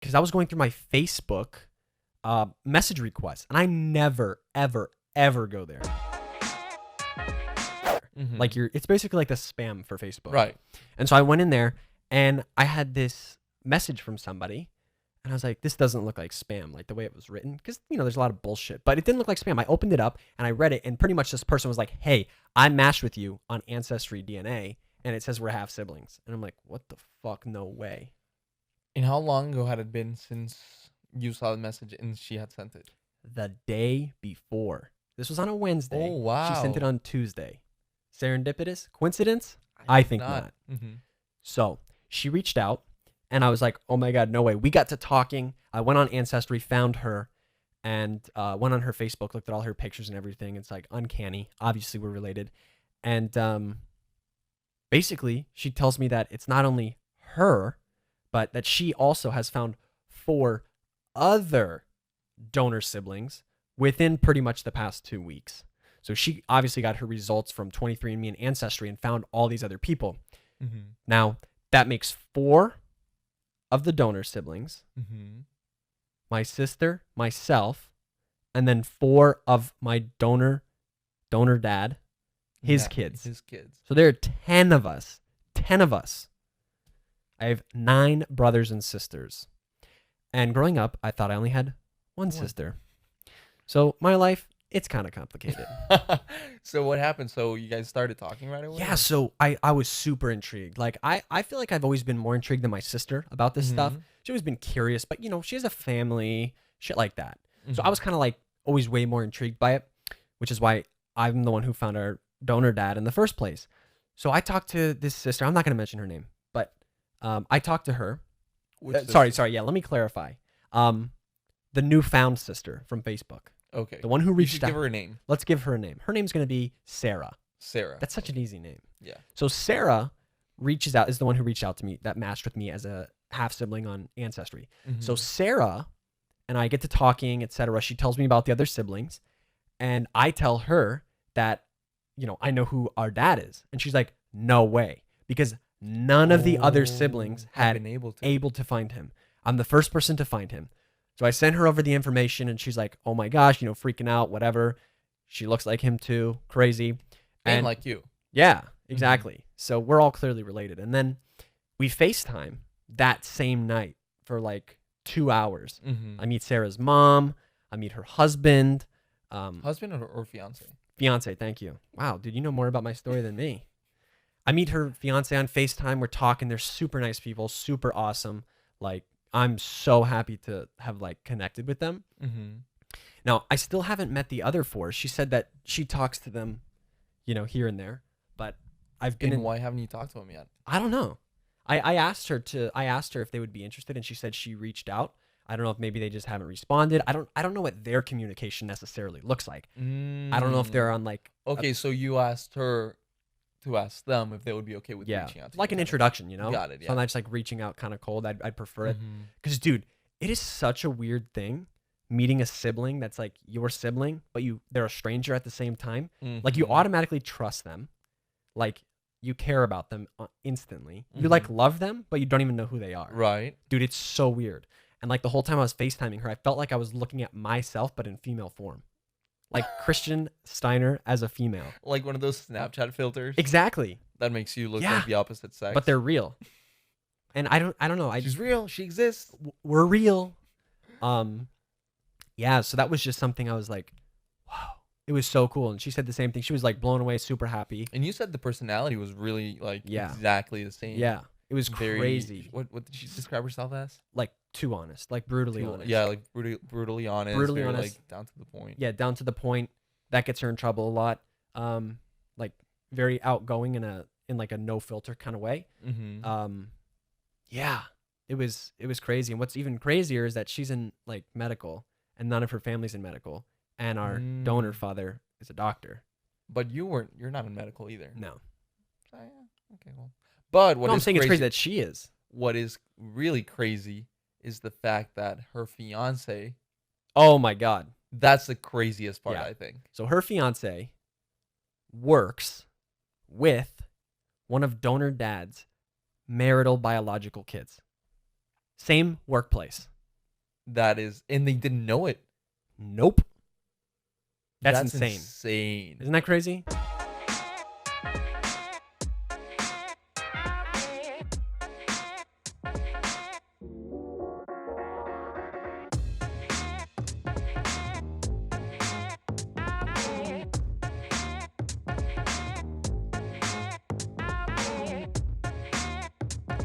because I was going through my Facebook message requests, and I never, ever, ever go there. Like it's basically like the spam for Facebook. Right. And so I went in there and I had this message from somebody and I was like, this doesn't look like spam, like the way it was written. Because, there's a lot of bullshit, but it didn't look like spam. I opened it up and I read it, and pretty much this person was like, hey, I matched with you on Ancestry DNA and it says we're half siblings. And I'm like, what the fuck? No way. And how long ago had it been since you saw the message and she had sent it? The day before. This was on a Wednesday. Oh, wow. She sent it on Tuesday. Serendipitous? Coincidence? I think not. So she reached out and I was like, oh my God, no way. We got to talking. I went on Ancestry, found her, and went on her Facebook, looked at all her pictures and everything. It's like uncanny. Obviously, we're related. And basically, she tells me that it's not only her, but that she also has found 4 other donor siblings within pretty much the past 2 weeks. So she obviously got her results from 23andMe and Ancestry and found all these other people. Now, that makes 4 of the donor siblings, my sister, myself, and then 4 of my donor dad, his kids. So there are 10 of us. 10 of us. I have 9 brothers and sisters. And growing up, I thought I only had one sister. So my life, it's kind of complicated. So what happened? So you guys started talking right away? Yeah, so I was super intrigued. Like, I feel like I've always been more intrigued than my sister about this stuff. She's always been curious, but, she has a family, shit like that. So I was kind of like always way more intrigued by it, which is why I'm the one who found our donor dad in the first place. So I talked to this sister. I'm not going to mention her name, but I talked to her. Sorry. Yeah, let me clarify. The newfound sister from Facebook. Okay. The one who reached out. Give her a name. Let's give her a name. Her name's going to be Sarah. Sarah. That's such an easy name. Yeah. So Sarah reaches out, is the one who reached out to me, that matched with me as a half sibling on Ancestry. So Sarah and I get to talking, etc. She tells me about the other siblings, and I tell her that, I know who our dad is. And she's like, no way. Because none of the other siblings had been able to find him. I'm the first person to find him. So I sent her over the information and she's like, oh my gosh, freaking out, whatever. She looks like him too. Crazy. And like you. Yeah, exactly. So we're all clearly related. And then we FaceTime that same night for like 2 hours. I meet Sarah's mom. I meet her husband. Husband or fiance? Fiance, thank you. Wow, dude, you know more about my story than me. I meet her fiance on FaceTime. We're talking. They're super nice people, super awesome. Like, I'm so happy to have like connected with them. Now, I still haven't met the other 4. She said that she talks to them, here and there. But I've been. Why haven't you talked to them yet? I don't know. I asked her if they would be interested, and she said she reached out. I don't know if maybe they just haven't responded. I don't know what their communication necessarily looks like. I don't know if they're on like. Okay, so you asked her to ask them if they would be okay with reaching out to like you. An introduction, Got it, yeah. So I'm not just like reaching out kind of cold. I'd prefer it. Because, dude, it is such a weird thing meeting a sibling that's like your sibling, but they're a stranger at the same time. Like, you automatically trust them. Like, you care about them instantly. You like love them, but you don't even know who they are. Right. Dude, it's so weird. And like the whole time I was FaceTiming her, I felt like I was looking at myself, but in female form. Like Christian Steiner as a female. Like one of those Snapchat filters. Exactly. That makes you look like the opposite sex. But they're real. And I don't know. She's real. She exists. We're real. Yeah, so that was just something I was like, wow. It was so cool. And she said the same thing. She was like blown away, super happy. And you said the personality was really like exactly the same. Yeah. It was crazy. What did she describe herself as? Like too honest, like brutally honest. Yeah, like brutally honest. Brutally honest. Like down to the point. Yeah, down to the point. That gets her in trouble a lot. Like very outgoing in like a no filter kind of way. Yeah, it was crazy. And what's even crazier is that she's in like medical, and none of her family's in medical, and our donor father is a doctor. But you're not in medical either. No. So, yeah. Okay, well. But I'm saying it's crazy that she is. What is really crazy is the fact that her fiance. Oh my God. That's the craziest part, I think. So her fiance works with one of donor dad's marital biological kids. Same workplace. That is, and they didn't know it. Nope. That's insane. insane. Isn't that crazy?